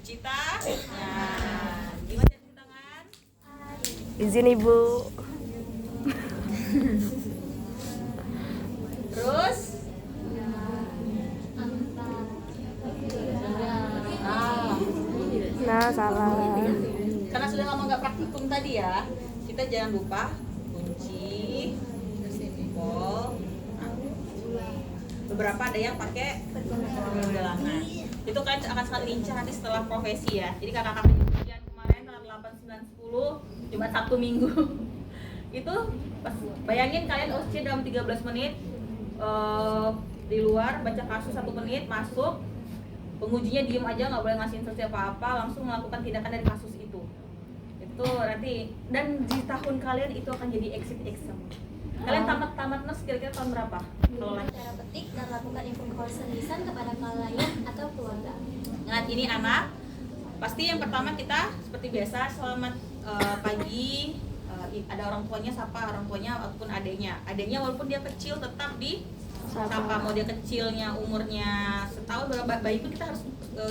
cuci tangan. Gimana cara cuci tangan? Izin Ibu. Terus Nah, salah. karena sudah lama nggak praktikum tadi ya, kita jangan lupa kunci, jempol. Beberapa ada yang pakai pergelangan. Itu kan akan sangat lincah nanti setelah profesi ya. Jadi kakak-kakak ujian kemarin tanggal 8, 9, 10 cuma Sabtu Minggu. Itu pas bayangin kalian OSC dalam 13 menit di luar baca kasus 1 menit masuk, pengujinya diem aja nggak boleh ngasih instruksi apa-apa, langsung melakukan tindakan dari kasus itu nanti. Dan di tahun kalian itu akan jadi exit exam. Kalian tamat nurse kira-kira tahun berapa? Kalau Cara petik dan lakukan informasi lisan kepada klien atau keluarga. Ingat ini anak, pasti yang pertama kita seperti biasa selamat pagi, ada orang tuanya sapa orang tuanya ataupun adiknya walaupun dia kecil tetap di sapa. Mau dia kecilnya umurnya setahun berapa bayi pun kita harus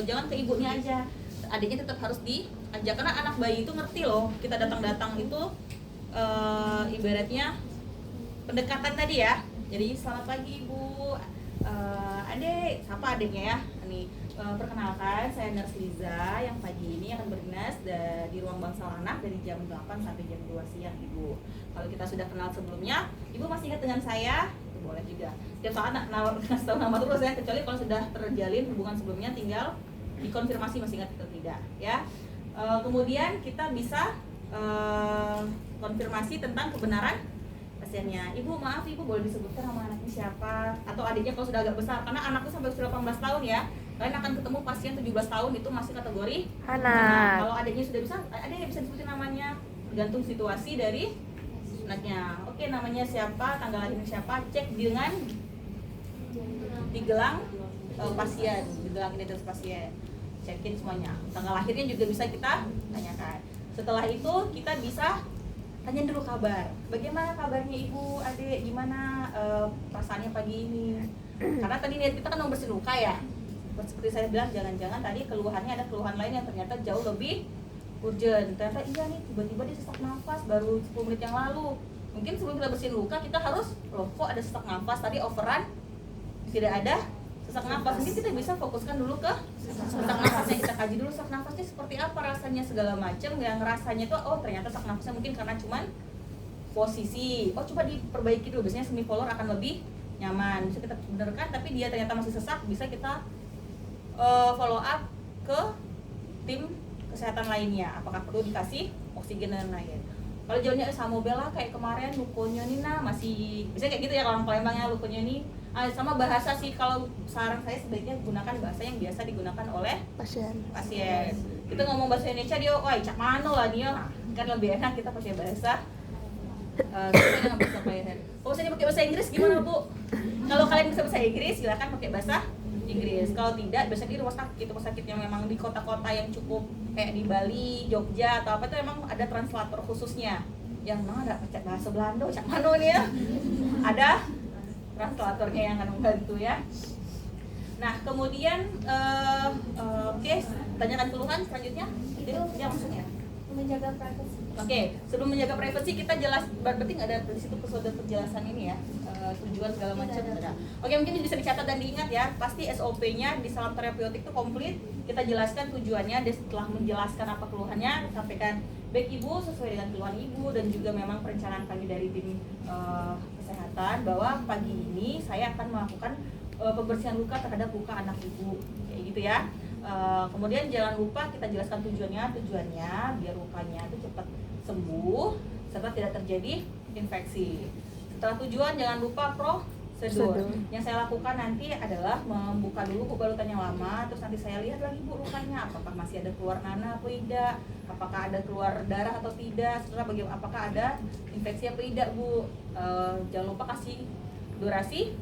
jangan ke ibunya aja, adiknya tetap harus diajak karena anak bayi itu ngerti loh. Kita datang itu ibaratnya pendekatan tadi ya. Jadi selamat pagi ibu, adek, sapa adiknya ya. Nih perkenalkan saya Nurse Liza yang pagi ini akan berdinas di ruang bangsal anak dari jam 8 sampai jam 2 siang ibu. Kalau kita sudah kenal sebelumnya, ibu masih ingat dengan saya? Itu boleh juga. Tiap saat ngasih tahu nama terus ya, kecuali kalau sudah terjalin hubungan sebelumnya tinggal dikonfirmasi masih ingat atau tidak ya. Kemudian kita bisa konfirmasi tentang kebenaran pasiennya. Ibu maaf ibu boleh disebutkan nama anaknya siapa atau adiknya kalau sudah agak besar, karena anakku sampai usia 18 tahun ya. Kalian akan ketemu pasien 17 tahun itu masih kategori anak. Kalau adiknya sudah bisa, adiknya bisa disebutin namanya tergantung situasi dari anaknya. Oke, namanya siapa, tanggal lahirnya siapa, cek dengan di gelang pasien, di gelang identitas pasien. Cekin semuanya. Tanggal lahirnya juga bisa kita tanyakan. Setelah itu kita bisa tanya dulu kabar. Bagaimana kabarnya ibu, adik, gimana perasaannya pagi ini? Karena tadi niat kita kan mau bersihin luka ya. Seperti saya bilang, jangan-jangan tadi keluhannya ada keluhan lain yang ternyata jauh lebih urgent. Ternyata iya nih, tiba-tiba dia sesak nafas baru 10 menit yang lalu. Mungkin sebelum kita bersihin luka, kita harus, loh kok ada sesak nafas, tadi overrun, tidak ada sesak nafas. Mungkin kita bisa fokuskan dulu ke sesak nafasnya, kita kaji dulu sesak nafasnya seperti apa rasanya segala macam. Yang rasanya tuh, oh ternyata sesak nafasnya mungkin karena cuman posisi, oh coba diperbaiki dulu, biasanya semipolar akan lebih nyaman, bisa kita benarkan. Tapi dia ternyata masih sesak, bisa kita follow up ke tim kesehatan lainnya, apakah perlu dikasih oksigen dan lain. Kalau jauhnya Samobela kayak kemarin lukonya Nina masih bisa kayak gitu ya, kalau orang Palembangnya lukonya ini sama bahasa sih. Kalau saran saya sebaiknya gunakan bahasa yang biasa digunakan oleh pasien. Kita ngomong bahasa Indonesia dia, wah cak mano lah dia, kan lebih enak kita pakai bahasa kita nggak bisa pakai. Kalau misalnya pakai bahasa Inggris gimana bu? Kalau kalian bisa bahasa Inggris silakan pakai bahasa Inggris. Kalau tidak, biasanya di rumah sakit yang memang di kota-kota yang cukup kayak di Bali, Jogja atau apa itu memang ada translator khususnya. Yang memang ada bahasa Belanda, cak mano nih ya. Ada translatornya yang akan membantu ya. Nah kemudian oke, tanyakan keluhan selanjutnya. Itu yang maksudnya Menjaga privasi. Oke, sebelum menjaga privasi kita jelas, berarti nggak ada di situ episode penjelasan ini ya, tujuan segala macam ada. Oke, mungkin bisa dicatat dan diingat ya. Pasti SOP-nya di salam terapeutik itu komplit. Kita jelaskan tujuannya, dan setelah menjelaskan apa keluhannya, sampaikan baik ibu sesuai dengan keluhan ibu dan juga memang perencanaan kami dari tim kesehatan bahwa pagi ini saya akan melakukan pembersihan luka terhadap luka anak ibu, kayak gitu ya. Kemudian jangan lupa kita jelaskan tujuannya biar lukanya itu cepat sembuh serta tidak terjadi infeksi. Setelah tujuan jangan lupa prosedur. Yang saya lakukan nanti adalah membuka dulu balutan yang lama, terus nanti saya lihat lagi bu lukanya apakah masih ada keluar nanah atau tidak, apakah ada keluar darah atau tidak, setelah bagaimana apakah ada infeksi atau tidak bu. Jangan lupa kasih durasi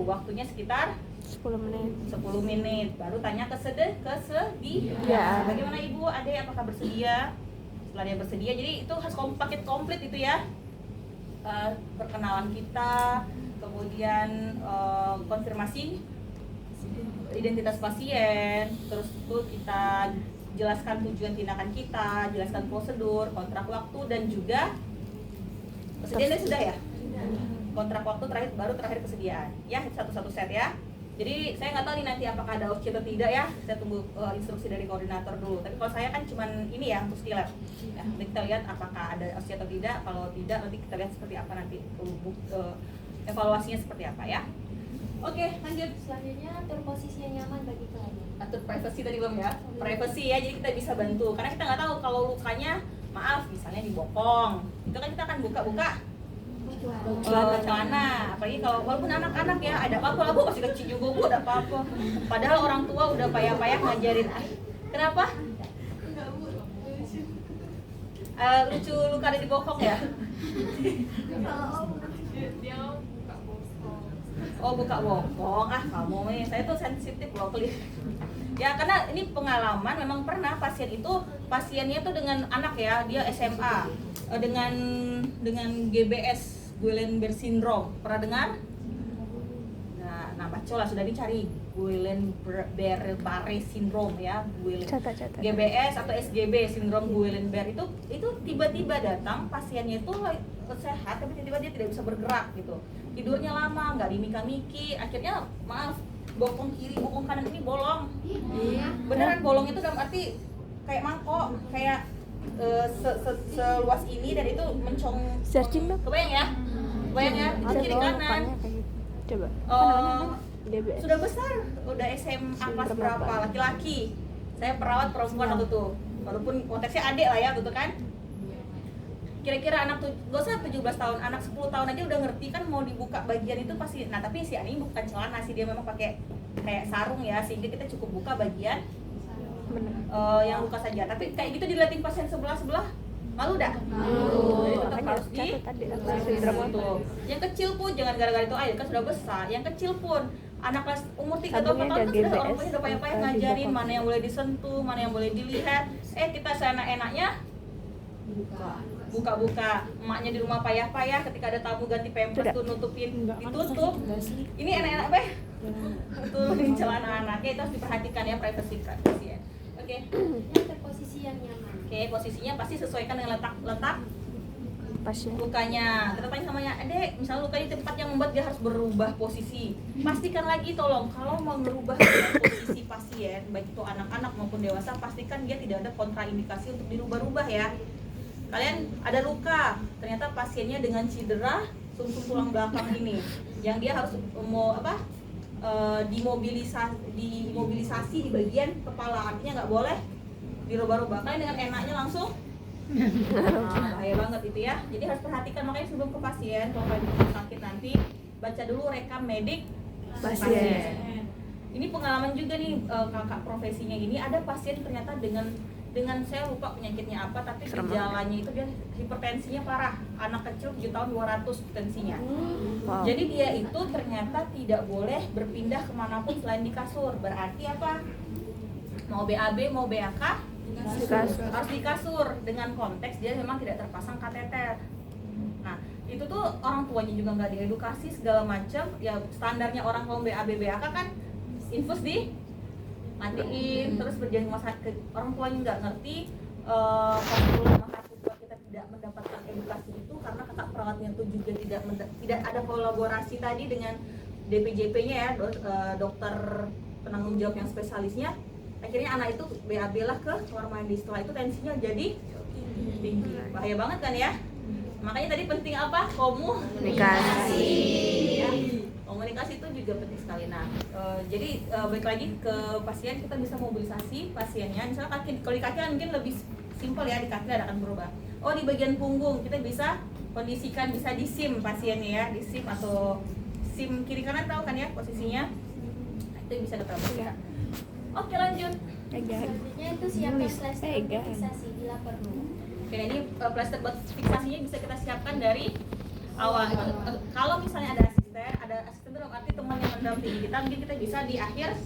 waktunya sekitar 10 menit. Baru tanya kesedia. Bagaimana ibu, adek, apakah bersedia? Setelah dia bersedia, jadi itu harus paket komplit itu ya. Perkenalan kita, kemudian konfirmasi identitas pasien, terus tuh kita jelaskan tujuan tindakan kita, jelaskan prosedur, kontrak waktu, dan juga kesediaan sudah ya? Kontrak waktu terakhir kesediaan ya, satu set ya. Jadi saya nggak tahu nih nanti apakah ada opsi atau tidak ya, saya tunggu instruksi dari koordinator dulu. Tapi kalau saya kan cuman ini ya untuk sekilas ya, nanti kita lihat apakah ada opsi atau tidak. Kalau tidak nanti kita lihat seperti apa nanti evaluasinya seperti apa ya. Oke, lanjut. Selanjutnya atur posisi yang nyaman bagi klien. Atur privacy tadi belum ya? Privacy ya, jadi kita bisa bantu. Karena kita nggak tahu kalau lukanya, maaf, misalnya dibokong, itu kan kita akan buka-buka celana. Apalagi kalau walaupun anak-anak ya, ada apa-apa, aku masih kecil juga, bu, ada apa-apa. Padahal orang tua udah payah-payah ngajarin. Kenapa? Lucu luka ada dibokong ya? Oh, buka bokong, kamu nih, saya tuh sensitif loh kali. Ya karena ini pengalaman, memang pernah pasiennya tuh dengan anak ya, dia SMA dengan GBS, Guillain-Barré syndrome, pernah dengar? Nah baca lah, sudah dicari Guillain-Barré syndrome ya, GBS atau SGB, sindrom Guillain-Barré itu tiba-tiba datang, pasiennya itu sehat tapi tiba-tiba dia tidak bisa bergerak gitu, tidurnya lama, nggak dimika-miki, akhirnya maaf, bokong kiri, bokong kanan ini bolong. Beneran bolong itu dalam arti kayak mangkok, kayak seluas ini, dan itu mencong. Searching dong. Kebayang ya? Itu kiri kanan. Coba. DBS. Sudah besar, udah SMA kelas berapa, laki-laki. Saya perawat perempuan waktu itu. Walaupun konteksnya adik lah ya gitu kan. Kira-kira anak tuh, gak usah 17 tahun, anak 10 tahun aja udah ngerti kan mau dibuka bagian itu pasti. Nah tapi si ini bukan celana sih, dia memang pakai kayak sarung ya, sehingga kita cukup buka bagian yang luka saja. Tapi kayak gitu diliatin pasien sebelah, malu dah? Jadi tetap harus tuh. Yang kecil pun jangan gara-gara itu aja, kan sudah besar. Yang kecil pun anak kelas umur 3 atau 4 tahun kan sudah orang tuanya udah payah-payah ngajarin mana yang boleh disentuh, mana yang boleh dilihat. Kita seenak-enaknya buka-buka, emaknya di rumah payah-payah, ketika ada tamu ganti pampers tuh nutupin, ditutup. Ini enak-enak turunin celana anaknya, itu harus diperhatikan ya, privacy ya. Oke. Atur posisi yang nyaman. Oke, posisinya pasti sesuaikan dengan letak Pasien. lukanya. Kita tanya sama adek, misalnya lukanya di tempat yang membuat dia harus berubah posisi. Pastikan lagi tolong, kalau mau merubah posisi pasien, baik itu anak-anak maupun dewasa, pastikan dia tidak ada kontraindikasi untuk dirubah-rubah ya. Kalian ada luka, ternyata pasiennya dengan cedera sumsum tulang belakang ini, yang dia harus dimobilisasi di bagian kepala, artinya nggak boleh dirubah-rubah. Kalian dengan enaknya langsung bahaya banget itu ya. Jadi harus perhatikan, makanya sebelum ke pasien, kalau kalian sakit nanti baca dulu rekam medik pasien. Ini pengalaman juga nih, kakak profesinya ini, ada pasien ternyata dengan saya lupa penyakitnya apa, tapi gejalanya itu dia hipertensinya parah, anak kecil 7 tahun 200 tensinya. Jadi dia itu ternyata tidak boleh berpindah kemanapun selain di kasur. Berarti apa? Mau BAB mau BAK harus di kasur, dengan konteks dia memang tidak terpasang kateter. Nah itu tuh orang tuanya juga nggak diedukasi segala macam ya. Standarnya orang kalau BAB BAK kan infus di matiin, terus berjalan rumah sakit, orang tuanya nggak ngerti. Mahasiswa kita tidak mendapatkan edukasi itu karena kakak perawatnya itu juga tidak ada kolaborasi tadi dengan DPJP-nya ya, dokter penanggung jawab yang spesialisnya. Akhirnya anak itu BAB lah ke kamar mandi, setelah itu tensinya jadi tinggi, bahaya banget kan ya. Makanya tadi penting apa? Komunikasi ya. Komunikasi itu juga penting sekali. Nah, jadi balik lagi ke pasien, kita bisa mobilisasi pasiennya. Misalnya kalau di kaki kan mungkin lebih simpel ya, di kaki tidak akan berubah. Oh, di bagian punggung kita bisa kondisikan, bisa di SIM pasiennya ya, di SIM atau SIM kiri kanan, tahu kan ya posisinya? Itu bisa kita ya. Oke, lanjut. Selanjutnya itu siapkan plester untuk fiksasi bila perlu. Oke, ini plester buat fiksasinya bisa kita siapkan dari awal. Kalau misalnya ada asisten dalam arti teman yang mendampingi kita, mungkin kita bisa di akhir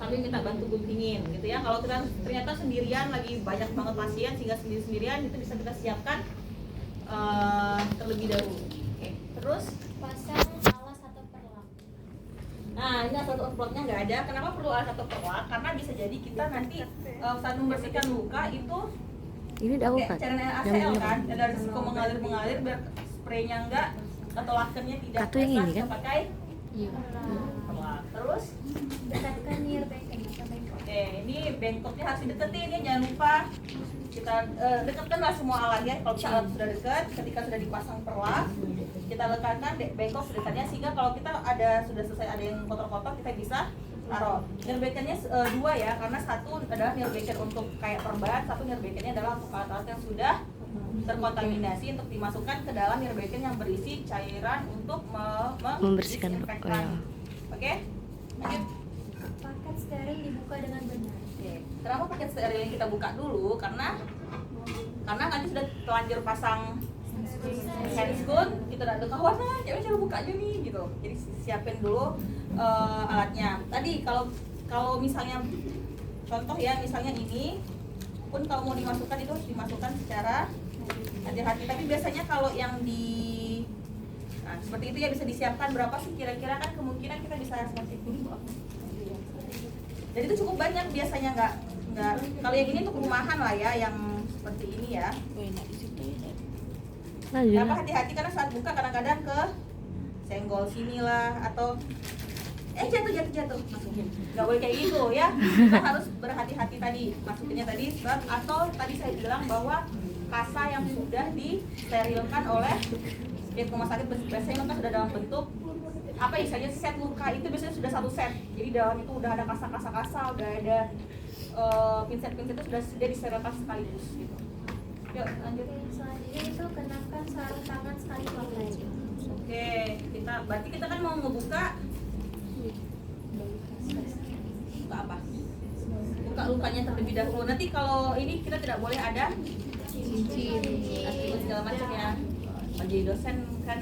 sambil minta bantu guntingin gitu ya. Kalau kita ternyata sendirian, lagi banyak banget pasien sehingga sendirian, itu bisa kita siapkan terlebih dahulu. Oke. Terus pasang alas atau perlap. Nah, ini asal plotnya nggak ada. Kenapa perlu alat atau perlak? Karena bisa jadi kita nanti saat membersihkan luka itu Ini udah aku kan. cairan ACL kan, ada risiko mengalir biar spraynya enggak atau lakernya tidak. Kartu yang ini kan? Pakai perlak. Terus, Dekatkan near bengkok atau bengkok. oke, ini bengkoknya harus dideketin ya, jangan lupa kita dekatkanlah semua alat ya. Kalau bisa alat sudah dekat, ketika sudah dipasang perlak, kita lekatkan bengkok sedekatnya sehingga kalau kita sudah selesai ada yang kotor-kotor kita bisa taruh. Nirbekennya dua ya, karena satu adalah nirbeken untuk kayak perban, satu nirbekennya adalah untuk alat-alat yang sudah terkontaminasi untuk dimasukkan ke dalam nirbeken yang berisi cairan untuk Membersihkan disinfektan. Oke, lanjut. Paket steril dibuka dengan benar. Oke. Kenapa paket steril yang kita buka dulu? Karena nanti sudah terlanjur pasang handscoon, kita udah ada kawan cara buka aja nih gitu. Jadi siapin dulu alatnya. Tadi kalau misalnya contoh ya, misalnya ini pun kalau mau dimasukkan itu harus dimasukkan secara hati-hati. Tapi biasanya kalau yang seperti itu ya bisa disiapkan berapa sih kira-kira, kan kemungkinan kita bisa seperti ini. Jadi itu cukup banyak biasanya, nggak kalau yang ini untuk rumahan lah ya, yang seperti ini ya. Apa hati-hati karena saat buka kadang-kadang ke senggol sini lah atau jatuh masukin. Nggak boleh kayak gitu ya. Kita harus berhati-hati tadi masukinnya tadi, atau tadi saya bilang bahwa kasa yang sudah disterilkan oleh pihak rumah sakit biasanya kan sudah dalam bentuk apa istilahnya set luka itu biasanya sudah satu set. Jadi dalam itu udah ada kasa, udah ada pinset itu sudah disterilkan sekaligus gitu. Yuk lanjut. Oke, selanjutnya itu kenakan sarung tangan sekali pakai. Oke, berarti kita kan mau ngebuka apa? Buka lukanya terlebih dahulu. Nanti kalau ini kita tidak boleh ada cincin, atribut segala macam ya. Jadi dosen kan.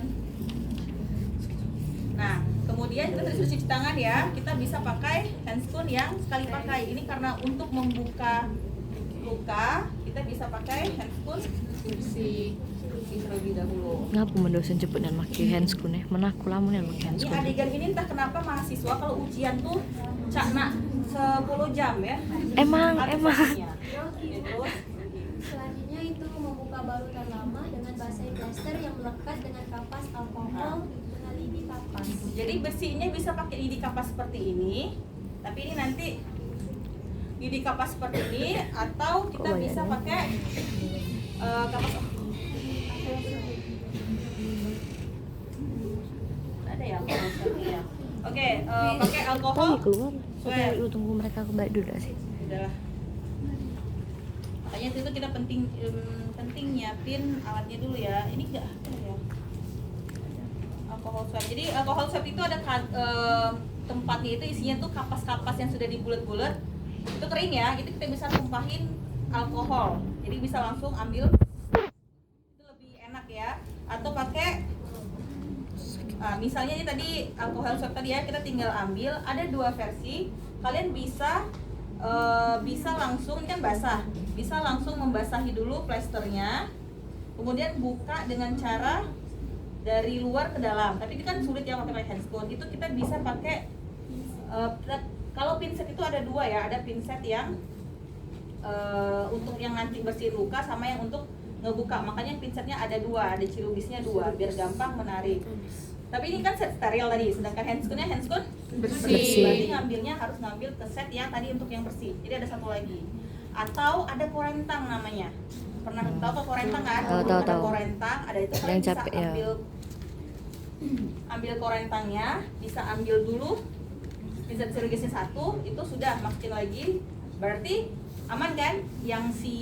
Nah, kemudian kita sudah cuci tangan ya. Kita bisa pakai handscoon yang sekali pakai. Ini karena untuk membuka luka kita bisa pakai handscoon bersih terlebih dahulu. Ngapa mendosen cepet dan pakai handscoon ya? Mana aku lama nih pakai Ini handscoon. adegan ini entah kenapa mahasiswa kalau ujian tuh cakna 10 jam ya. Emang. Gitu. Selanjutnya itu membuka balutan lama dengan basahi plester yang melekat dengan kapas alkohol dengan lidi kapas. Jadi bersihnya bisa pakai lidi kapas seperti ini. Tapi ini nanti lidi kapas seperti ini atau kita Kok bisa banyak pakai kapas ada ya alkohol ya. Oke, pakai alkohol. Tadi keluar. Swab. Lu tunggu mereka kembali dulu sih. Udahlah. Makanya itu kita penting nyiapin alatnya dulu ya. Ini enggak ada ya. Alkohol swab. Jadi alkohol swab itu ada tempatnya itu isinya tuh kapas-kapas yang sudah dibulet-bulet. Itu kering ya. Itu kita bisa tumpahin alkohol. Jadi bisa langsung ambil. Itu lebih enak ya. Atau pakai misalnya ini tadi alkohol swab tadi ya, kita tinggal ambil. Ada dua versi. Kalian bisa langsung, ini kan basah, bisa langsung membasahi dulu plesternya, kemudian buka dengan cara dari luar ke dalam. Tapi itu kan sulit ya pakai handscoon. Itu kita bisa pakai kalau pinset itu ada dua ya, ada pinset yang untuk yang nanti bersihin luka sama yang untuk ngebuka. Makanya pinsetnya ada dua, ada cirugisnya dua biar gampang menarik. Tapi ini kan set steril tadi, sedangkan handscoon bersih. Berarti ngambilnya harus ngambil ke set yang tadi untuk yang bersih. Jadi ada satu lagi. Atau ada korentang namanya. Pernah tahu kok korentang kan? Ada korentang, ada itu kalian bisa capek, ambil korentangnya, bisa ambil dulu. Bisa cirugisnya satu, itu sudah masukin lagi. Berarti aman kan? Yang si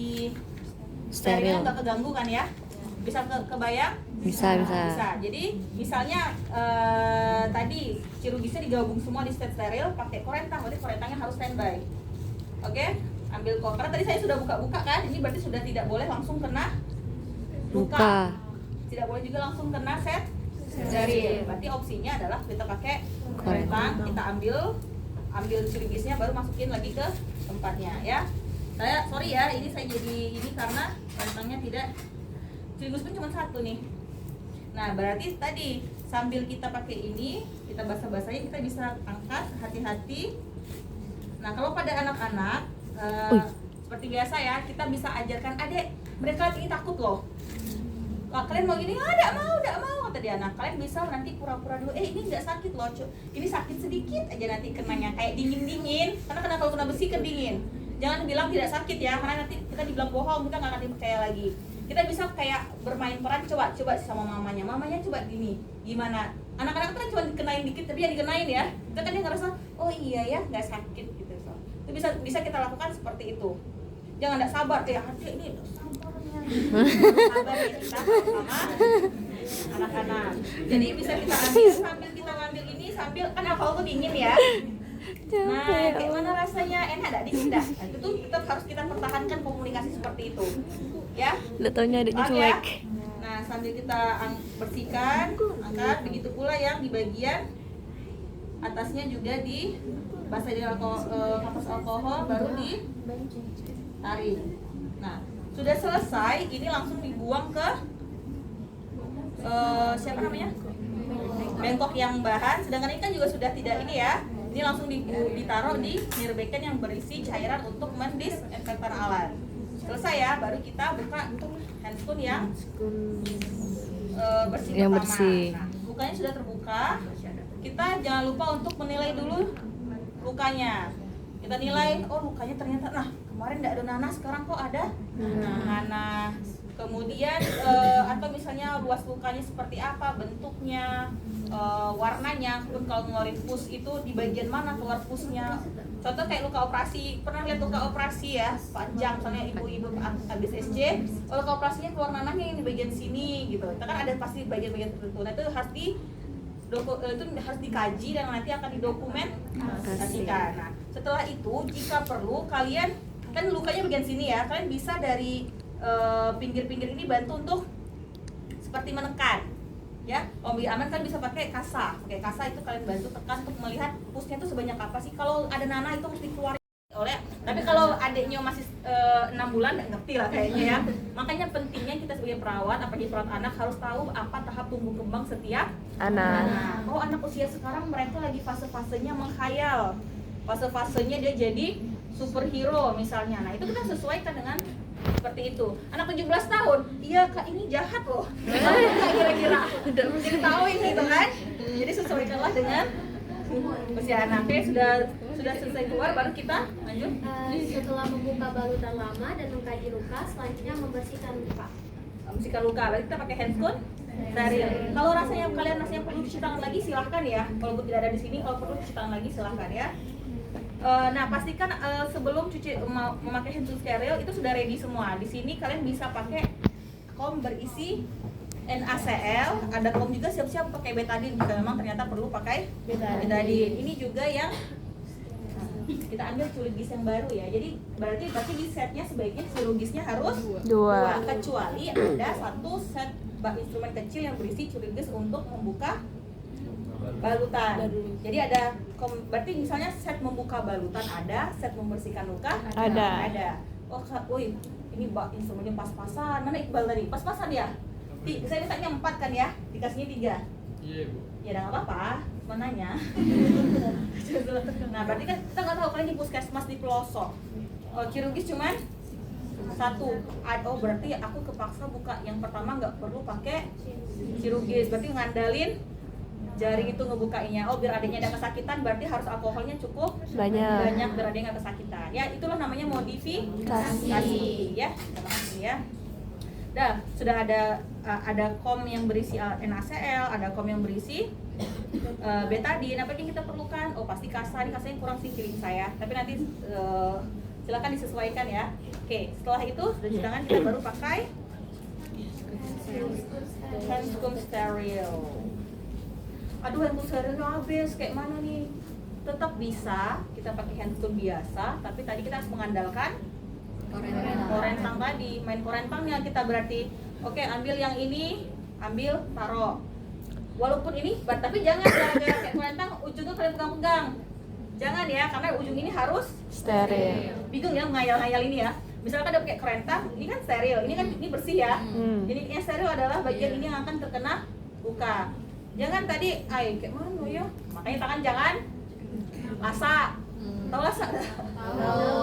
sterilnya nggak keganggu kan ya? Bisa kebayang? Bisa. Jadi misalnya tadi cirugisnya digabung semua di set steril pakai korentang, berarti korentangnya harus standby. Oke? Ambil karena tadi saya sudah buka-buka kan, ini berarti sudah tidak boleh langsung kena luka. Tidak boleh juga langsung kena set steril. Berarti opsinya adalah kita pakai korentang, kita ambil cirugisnya baru masukin lagi ke tempatnya ya. Saya sorry ya, ini saya jadi ini karena korentangnya tidak, cirugus pun cuma satu nih. Nah, berarti tadi sambil kita pakai ini, kita kita basah-basahin, kita bisa angkat hati-hati. Nah kalau pada anak-anak seperti biasa ya, kita bisa ajarkan adek, mereka ini takut loh. Wah, kalian mau gini? Enggak mau kata dia. Nah kalian bisa nanti pura-pura dulu, ini nggak sakit loh, ini sakit sedikit aja nanti kenanya, kayak dingin-dingin, karena kalau kena besi kan dingin. Jangan bilang tidak sakit ya, karena nanti kita dibilang bohong, kita nggak akan dipercaya lagi. Kita bisa kayak bermain peran, coba sama mamanya coba gini, gimana? Anak-anak kan cuma dikenain dikit, tapi yang dikenain ya, kita kan dia ngerasa, oh iya ya, nggak sakit gitu. So, itu bisa kita lakukan seperti itu. Jangan nggak sabar, hati ini sabarnya, sabar ya kita sama anak-anak. Jadi bisa kita ambil sambil kita ngambil ini, sambil kan alkohol tuh dingin ya. Nah, kayak mana rasanya? Enak enggak? Dingin enggak? Nah, itu tuh tetap harus kita pertahankan komunikasi seperti itu. Ya? Udah taunya adiknya Oke, cuek. ya? Nah, sambil kita bersihkan, angkat, begitu pula yang di bagian atasnya juga dibasahi dengan kapas alkohol, baru ditarik. Nah, sudah selesai, ini langsung dibuang ke siapa namanya? Bengkok yang bahan, sedangkan ini kan juga sudah tidak ini ya. Ini langsung ditaruh di nirbekan yang berisi cairan untuk mendisinfektan alat. Selesai ya, baru kita buka untuk handscoon yang bersih yang pertama. bersih. Nah, lukanya sudah terbuka. Kita jangan lupa untuk menilai dulu lukanya. Kita nilai, oh lukanya ternyata, nah kemarin tidak ada nanah, sekarang kok ada nanah. Kemudian atau misalnya luas lukanya seperti apa, bentuknya, warnanya, kalau ngeluarin pus itu di bagian mana keluar pusnya. Contoh kayak luka operasi, pernah lihat luka operasi ya, panjang, misalnya ibu-ibu habis SC, luka operasinya keluar nanahnya yang di bagian sini gitu. Itu kan ada pasti bagian-bagian tertentu. Nah itu harus itu harus dikaji dan nanti akan didokumentasikan. Nah setelah itu jika perlu kalian, kan lukanya bagian sini ya, kalian bisa dari pinggir-pinggir ini bantu untuk seperti menekan ya. Kalau biar aman kan bisa pakai kasa itu kalian bantu tekan untuk melihat pusnya itu sebanyak apa sih. Kalau ada nanah itu mesti keluar oleh, tapi kalau adiknya masih 6 bulan nggak ngerti lah kayaknya ya. Makanya pentingnya kita sebagai perawat, apalagi perawat anak, harus tahu apa tahap tumbuh kembang setiap Anak. Oh anak usia sekarang mereka lagi fase-fasenya menghayal, fase-fasenya dia jadi superhero misalnya. Nah itu kita sesuaikan dengan seperti itu. Anak 17 tahun, iya kak ini jahat loh. Nggak kira-kira jadi tahu ini gitu kan. Jadi sesuaikanlah dengan usia anak. Oke, sudah selesai keluar, baru kita lanjut. Setelah membuka balutan lama dan mengkaji luka, selanjutnya membersihkan luka. Membersihkan luka, berarti kita pakai handphone steril. Kalau kalian rasanya perlu cuci tangan lagi silahkan ya. Kalau tidak ada di sini, kalau perlu cuci tangan lagi silahkan ya. Nah pastikan sebelum memakai handphone steril itu sudah ready semua. Di sini kalian bisa pakai kom berisi NaCl, ada kom juga siap-siap pakai betadine jika memang ternyata perlu pakai betadine. Ini juga yang kita ambil chirurgis yang baru ya. Jadi berarti di setnya sebaiknya chirurgisnya harus dua, kecuali ada satu set instrumen kecil yang berisi chirurgis untuk membuka balutan. Jadi ada berarti misalnya set membuka balutan ada, set membersihkan luka ada. Oh, woi, ini instrumennya pas-pasan. Mana Iqbal tadi? Pas-pasan ya? Saya mintanya 4 kan ya? Dikasihnya 3. Iya, Bu. Ya udah enggak apa-apa, cuma nanya. Nah, berarti kan kita nggak tahu kalian di puskesmas di pelosok. Chirurgis cuman 1. Oh, berarti aku kepaksa buka yang pertama nggak perlu pakai chirurgis. Berarti ngandalin jaring itu ngebukainya. Oh, biar adiknya ada kesakitan, berarti harus alkoholnya cukup banyak biar adiknya nggak kesakitan. Ya, itulah namanya modifikasi ya. Terima kasih ya. Dah, sudah ada kom yang berisi NaCl, ada kom yang berisi betadine. Apa yang kita perlukan? Oh, pasti kasa. Ini kasanya kurang sih feeling saya. Tapi nanti silakan disesuaikan ya. Oke, setelah itu sudah cuci tangan, kita baru pakai handscoon steril. Aduh, handphone sterilnya habis, kayak mana nih? Tetap bisa kita pakai handphone biasa, tapi tadi kita harus mengandalkan korentang tadi. Main korentangnya kita berarti, oke, ambil yang ini, ambil, taruh. Walaupun ini, tapi jangan gara-gara kayak korentang, ujungnya kalian pegang-pegang. Jangan ya, karena ujung ini harus steril. Bingung ya, ngayal-ngayal ini ya. Misalkan ada pakai korentang, ini kan steril, ini kan ini bersih ya. Jadi yang steril adalah bagian ini yang akan terkena luka. Jangan tadi, kayak mana ya? Makanya tangan jangan lasa. Tahu lasa?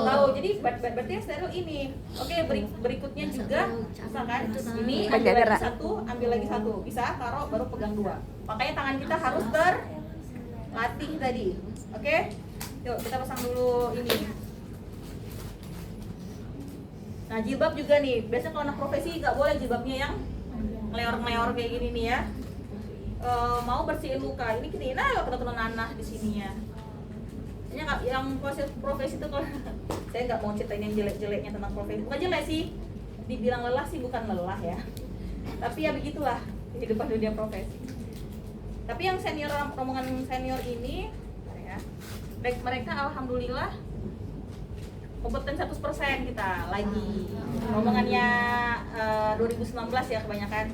Tahu. Jadi berarti yang steril ini. Oke, berikutnya juga misalkan ini ambil lagi satu, ambil lagi satu. Bisa taruh baru pegang dua. Makanya tangan kita harus terlatih tadi. Oke? Yuk, kita pasang dulu ini. Nah, jilbab juga nih. Biasanya kalau anak profesi nggak boleh jilbabnya yang ngeleor-ngeleor kayak gini nih ya. Mau bersihin luka. Ini gini, nah kena nanah di sininya. Yang profesi itu kalau saya nggak mau ceritain yang jelek-jeleknya tentang profesi. Bukan jelek sih, dibilang lelah sih bukan lelah ya. Tapi ya begitulah kehidupan dunia profesi. Tapi yang senior, rombongan senior ini ya, mereka alhamdulillah kompeten 100% kita lagi. Rombongannya 2019 ya kebanyakan.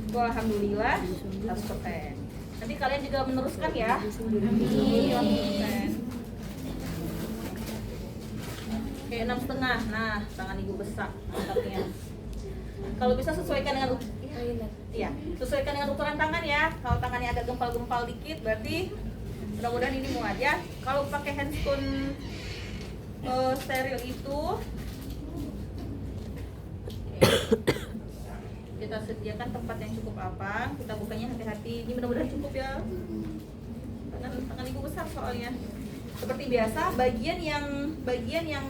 Itu alhamdulillah 100%. Nanti kalian juga meneruskan ya. Oke, 6,5. Nah, tangan ibu besar mantapnya. Kalau bisa sesuaikan dengan sesuaikan dengan ukuran tangan ya. Kalau tangannya agak gempal-gempal dikit berarti mudah-mudahan ini mau aja. Kalau pakai handphone steril itu kita sediakan tempat yang cukup lapang. Kita bukanya hati-hati. Ini mudah-mudahan cukup ya. Tangan ibu besar soalnya. Seperti biasa, bagian yang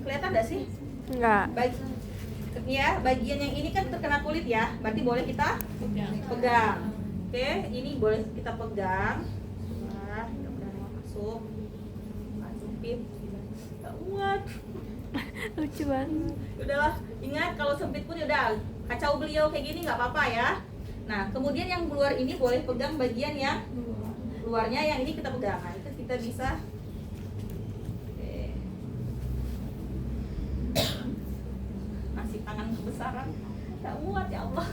kelihatan nggak sih? Enggak. Ya, bagian yang ini kan terkena kulit ya, berarti boleh kita pegang. Oke, ini boleh kita pegang. Nah, masuk, masukin. Nggak muat. Lucu banget. Udahlah, ingat kalau sempit pun udah kacau beliau kayak gini nggak apa-apa ya. Nah, kemudian yang keluar ini boleh pegang bagian yang luarnya, yang ini kita pegang. Nah, itu kita bisa. Masih tangan kebesaran, nggak muat ya Allah.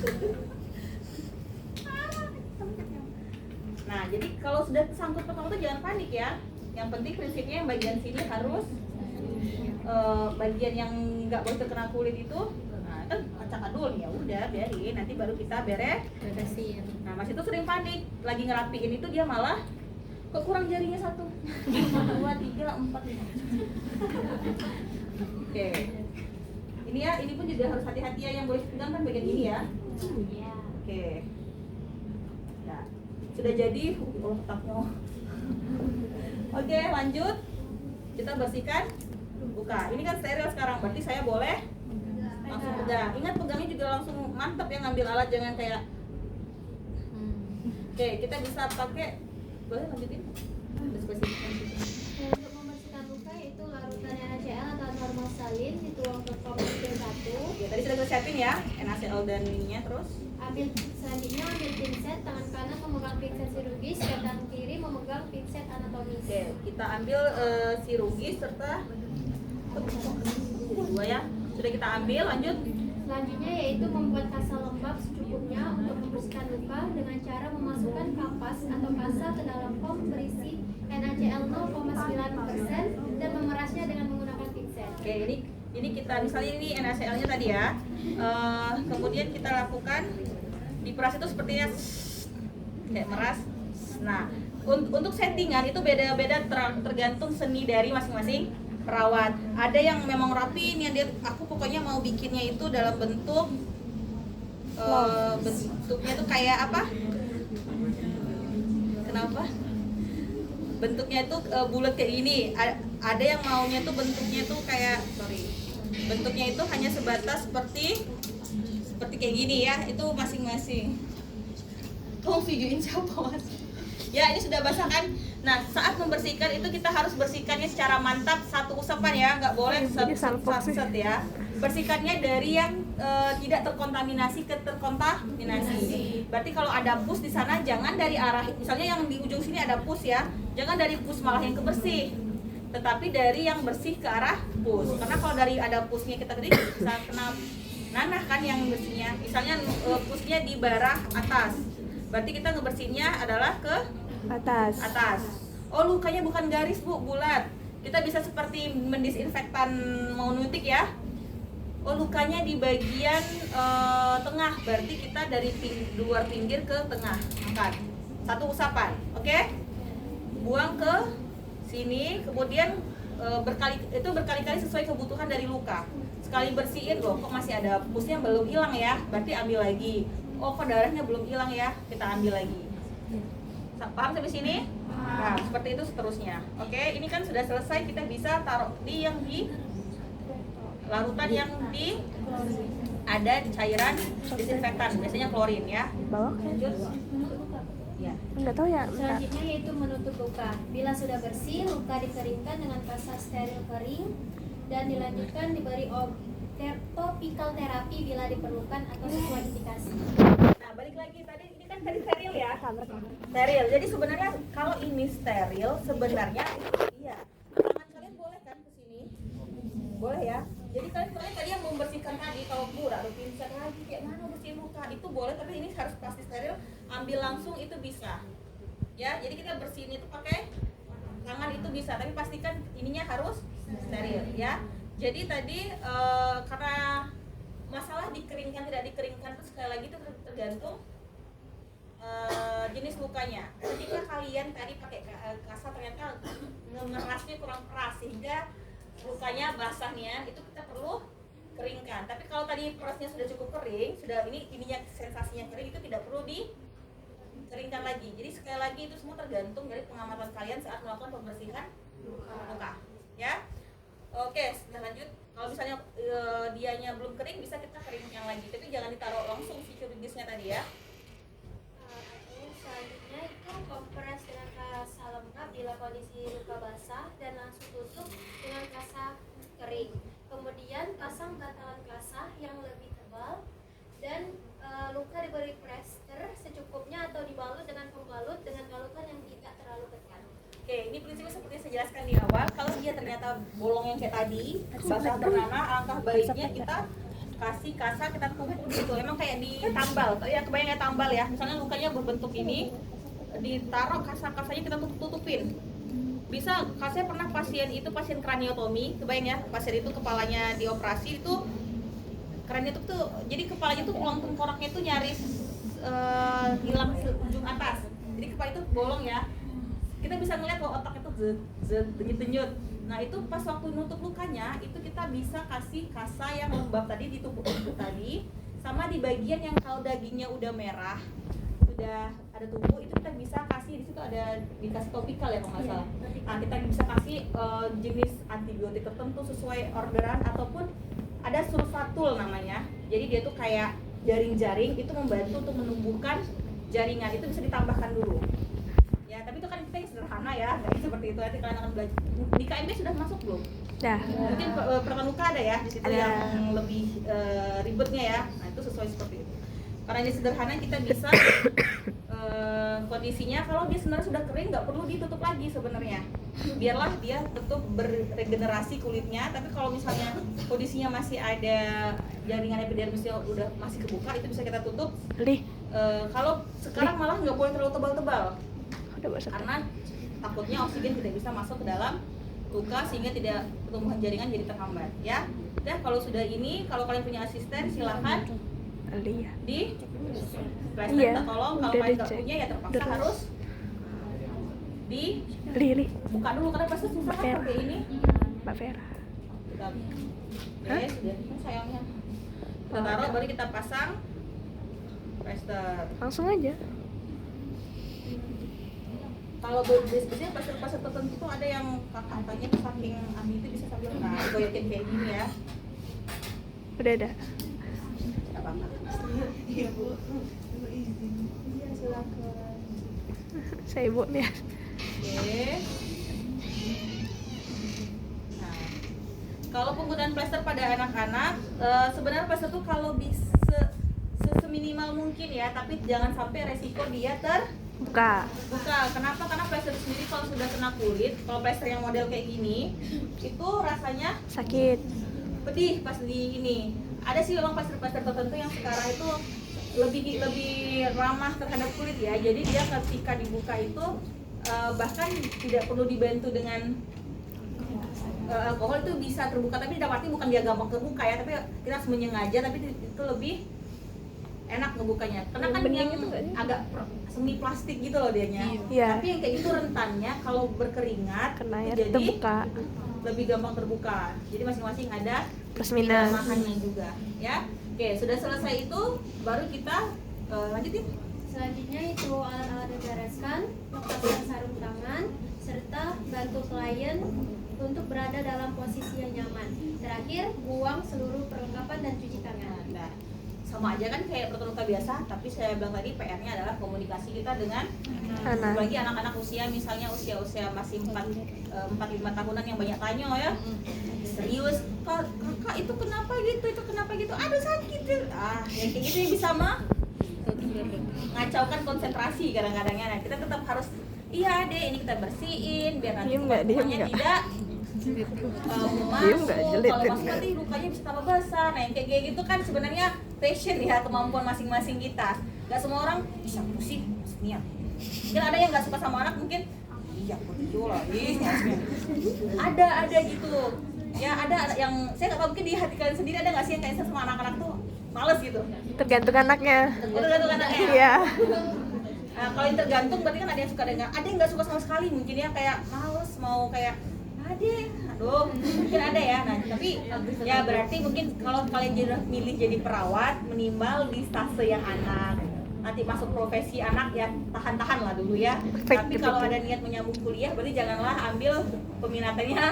Nah, jadi kalau sudah tersangkut pertama tuh jangan panik ya. Yang penting prinsipnya yang bagian sini harus bagian yang nggak boleh terkena kulit itu. Nah, kan acak adul ya udah biarin, nanti baru kita beresin. Nah, Mas itu sering panik, lagi ngerapiin itu dia malah kok kurang jarinya 1, 2, 3, 4, 5. Oke. Ini ya, ini pun juga harus hati-hati ya, yang boleh pegang kan bagian ini ya. Oke. Ya, sudah jadi. Otaknya. Oke, lanjut. Kita bersihkan buka. Ini kan steril sekarang, berarti saya boleh langsung pegang. Ingat pegangnya juga langsung mantap ya, ngambil alat, jangan kayak. Oke, kita bisa pakai. Boleh lanjutin? Ada spesifikasi. Untuk membersihkan luka yaitu larutan NaCl atau normal salin dituang ke komposter 1. Ya, tadi sudah kita siapin ya, NaCl dan ininya terus. Selanjutnya ambil pinset, tangan kanan memegang pinset chirurgis, tangan kiri memegang pinset anatomis. Oke, kita ambil chirurgis serta dua ya. Sudah kita ambil, lanjut. Selanjutnya yaitu membuat kasa lembab secukupnya untuk membersihkan luka dengan cara memasukkan kapas atau kasa ke dalam foam berisi NaCl 0,9% dan memerasnya dengan menggunakan pinset. Oke, ini kita misalnya ini NaCl-nya tadi ya. Kemudian kita lakukan diperas itu sepertinya kayak meras. Nah, untuk settingan itu beda-beda tergantung seni dari masing-masing perawat. Ada yang memang rapi, yang aku pokoknya mau bikinnya itu dalam bentuk bentuknya tuh kayak apa? Kenapa? Bentuknya itu bulat kayak gini. Ada yang maunya tuh bentuknya tuh kayak bentuknya itu hanya sebatas seperti kayak gini ya. Itu masing-masing. Kamu videoin siapa Mas? Ya, ini sudah basah kan? Nah, saat membersihkan itu kita harus bersihkannya secara mantap, satu usapan ya, nggak boleh set ya. Bersihkannya dari yang tidak terkontaminasi ke terkontaminasi. Berarti kalau ada pus di sana jangan dari arah, misalnya yang di ujung sini ada pus ya, jangan dari pus malah yang kebersih, tetapi dari yang bersih ke arah pus. Karena kalau dari ada pusnya kita tadi bisa kena nanah kan yang bersihnya. Misalnya pusnya di barah atas, berarti kita ngebersihinnya adalah ke atas. Oh, lukanya bukan garis Bu, bulat. Kita bisa seperti mendisinfektan mau nutik ya. Oh, lukanya di bagian tengah, berarti kita dari luar pinggir ke tengah angkat. 1 usapan, oke? Buang ke sini, kemudian berkali-kali sesuai kebutuhan dari luka. Sekali bersihin loh, kok masih ada pusnya belum hilang ya, berarti ambil lagi. Oh, kok darahnya belum hilang ya, kita ambil lagi. Paham sampai sini? Nah, seperti itu seterusnya. Oke, ini kan sudah selesai, kita bisa taruh di larutan yang ada cairan disinfektan, biasanya klorin ya. Bawah? Lanjut. Ya. Enggak tahu ya. Bentar. Selanjutnya yaitu menutup luka. Bila sudah bersih, luka dikeringkan dengan kasa steril kering dan dilanjutkan diberi topikal terapi bila diperlukan atau sesuai indikasi. Nah, balik lagi ini kan tadi steril ya. Steril. Jadi sebenarnya kalau ini steril sebenarnya iya. Tangan kalian boleh kan ke sini? Boleh ya. Jadi kalian boleh tadi yang membersihkan tadi kalau kurang rutin lagi kayak mana bersihin luka itu boleh, tapi ini harus pasti steril. Ambil langsung itu bisa. Ya, jadi kita bersihin itu pakai tangan itu bisa, tapi pastikan ininya harus steril ya. Jadi tadi karena masalah dikeringkan tidak dikeringkan itu sekali lagi itu tergantung jenis lukanya. Ketika kalian tadi pakai kasa ternyata ngerasnya kurang keras sehingga lukanya basahnya, itu kita perlu keringkan. Tapi kalau tadi perasnya sudah cukup kering, sudah ininya sensasinya kering, itu tidak perlu dikeringkan lagi. Jadi sekali lagi itu semua tergantung dari pengamatan kalian saat melakukan pembersihan luka ya. Oke, sudah lanjut. Kalau misalnya dianya belum kering, bisa kita keringkan lagi. Tapi jangan ditaruh langsung si curigisnya tadi ya. Selanjutnya itu kompres dengan kasa lengkap bila kondisi luka basah dan langsung tutup dengan kasa kering. Kemudian pasang bantalan kasa yang lebih tebal dan luka diberi plester secukupnya atau dibalut dengan pembalut dengan balutan yang tidak terlalu ketat. Oke, ini prinsipnya seperti yang saya jelaskan di awal. Kalau dia ternyata bolong yang kayak tadi, basah bernanah, alangkah baiknya kita kasih kasa, kita tumpuk gitu. Emang kayak ditambal, ya kebayang kayak tambal ya. Misalnya lukanya berbentuk ini, ditaruh kasanya kita tutupin. Bisa, saya pernah pasien kraniotomi, kebayang ya, pasien itu kepalanya dioperasi itu keranio tuh, jadi kepalanya tuh tulang tengkoraknya tuh nyaris hilang ujung atas. Jadi kepala itu bolong ya. Kita bisa ngeliat bahwa otak itu denyut-denyut. Nah itu pas waktu nutup lukanya itu kita bisa kasih kasa yang lembab tadi ditumpuk tadi, sama di bagian yang kalau dagingnya udah merah, sudah ada tumpuk, itu kita bisa kasih di situ ada dikasih topikal ya kalau nggak salah. Nah kita bisa kasih jenis antibiotik tertentu sesuai orderan ataupun ada sulfatul namanya. Jadi dia tuh kayak jaring-jaring itu membantu untuk menumbuhkan jaringan, itu bisa ditambahkan dulu. Ya, tapi itu kan kita yang sederhana ya, nggak seperti itu. Nanti kalian akan belajar. Di KMB sudah masuk belum? Dah. Mungkin pertemuan luka ada ya di situ Ada. yang lebih ribetnya ya. Nah itu sesuai seperti itu. Karena ini sederhana kita bisa kondisinya kalau dia sebenarnya sudah kering nggak perlu ditutup lagi sebenarnya. Biarlah dia tetap beregenerasi kulitnya. Tapi kalau misalnya kondisinya masih ada jaringan epidermisnya udah masih kebuka, itu bisa kita tutup. Kalau sekarang malah nggak boleh terlalu tebal-tebal. Karena takutnya oksigen tidak bisa masuk ke dalam luka sehingga tidak pertumbuhan jaringan jadi terhambat ya. Dan kalau sudah ini, kalau kalian punya asisten silahkan di plester, Iya, tolong. Kalau kalian nggak punya ya terpaksa harus di buka dulu karena plester susah kan pakai ini. Mbak Vera. Kita sudah sayangnya kita taruh, baru kita pasang plester. Langsung aja. Kalau biasanya pasien-pasien tertentu tuh ada yang katanya tuh saking ahli itu bisa sambil goyakin kayak gini ya. Udah ada. Gak apa-apa. Iya Bu. Iya silakan. Saya ibu nih. Oke. Nah, kalau penggunaan plester pada anak-anak, sebenarnya plester tuh kalau bisa seminimal mungkin ya, tapi jangan sampai resiko dia Buka. Kenapa? Karena plester sendiri kalau sudah kena kulit, kalau plester yang model kayak gini, itu rasanya Sakit. pedih pas di ini. Ada sih memang plester-plester tertentu yang sekarang itu lebih ramah terhadap kulit ya. Jadi dia ketika dibuka itu bahkan tidak perlu dibantu dengan alkohol, itu bisa terbuka. Tapi dalam arti bukan dia gampang terbuka ya, tapi kita harus menyengaja, tapi itu lebih enak ngebukanya karena kan Bening yang itu nggak sih? agak semi plastik gitu loh dianya. Iya. Tapi yang kayak itu rentannya kalau berkeringat Kena air jadi terbuka. lebih gampang terbuka. Jadi masing-masing ada Plus minus. kelemahannya juga ya. Oke, sudah selesai itu baru kita lanjutin. Selanjutnya itu alat-alat dibereskan, lepaskan sarung tangan, serta bantu klien untuk berada dalam posisi yang nyaman. Terakhir, buang seluruh perlengkapan dan cuci tangan. Nah, sama aja kan kayak pertemuan biasa, tapi saya bilang tadi PR-nya adalah komunikasi kita dengan Anak. apalagi anak-anak usia misalnya usia masih 4-5 tahunan yang banyak tanya ya. Serius, kakak itu kenapa gitu, aduh sakit. Yang kayak gitu yang bisa ngacaukan konsentrasi kadang-kadangnya. Nah, kita tetap harus iya deh, ini kita bersihin biar nanti Diem nggak? lukanya tidak Diem nggak? masuk. Jelek Kalau kan? masuk nanti lukanya bisa tambah basah. Nah, yang kayak gitu kan sebenarnya passion ya, kemampuan masing-masing kita. Gak semua orang bisa musik, senior. Mungkin ada yang gak suka sama anak, mungkin iya video lah, ada gitu. Ya ada yang saya nggak tahu, mungkin di hati kalian sendiri ada nggak sih yang kayak sama anak-anak tuh males gitu? Tergantung anaknya. Tergantung anaknya. Iya. Nah, kalau yang tergantung berarti kan ada yang suka dengan, ada yang nggak suka sama sekali mungkin ya, kayak males mau kayak aduh mungkin ada ya. Nah tapi ya berarti mungkin kalau kalian milih jadi perawat minimal di stase yang anak, nanti masuk profesi anak ya tahan-tahan lah dulu ya. Tapi kalau ada niat menyambung kuliah berarti janganlah ambil peminatannya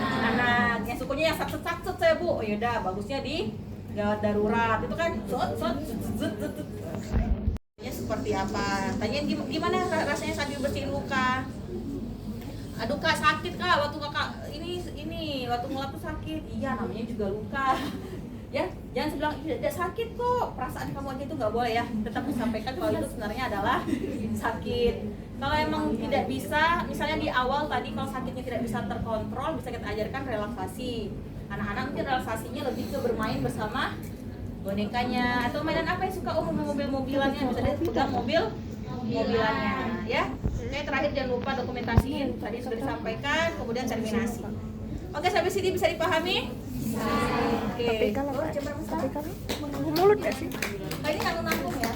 anak yang sukanya yang sakset saya bu. Oh yaudah bagusnya di gawat darurat itu kan seperti apa, tanyain gimana rasanya sambil bersihin luka. Aduh kak sakit kak, waktu kakak ini waktu ngelap tuh sakit. Iya namanya juga luka ya, jangan bilang tidak sakit kok, perasaan kamu aja itu nggak boleh ya, tetap disampaikan kalau itu sebenarnya adalah sakit. Kalau emang tidak bisa, misalnya di awal tadi kalau sakitnya tidak bisa terkontrol, bisa kita ajarkan relaksasi. Anak-anak mungkin relaksasinya lebih ke bermain bersama bonekanya atau mainan apa yang suka, mobil-mobilannya, bisa dia pegang mobilannya ya. Oke, terakhir jangan lupa dokumentasiin, tadi sudah disampaikan, kemudian terminasi. Oke, sampai sini bisa dipahami? Oke. Tapi kalau Jam berapa sekarang? mulut nggak sih? Ini nanggung-nanggung ya.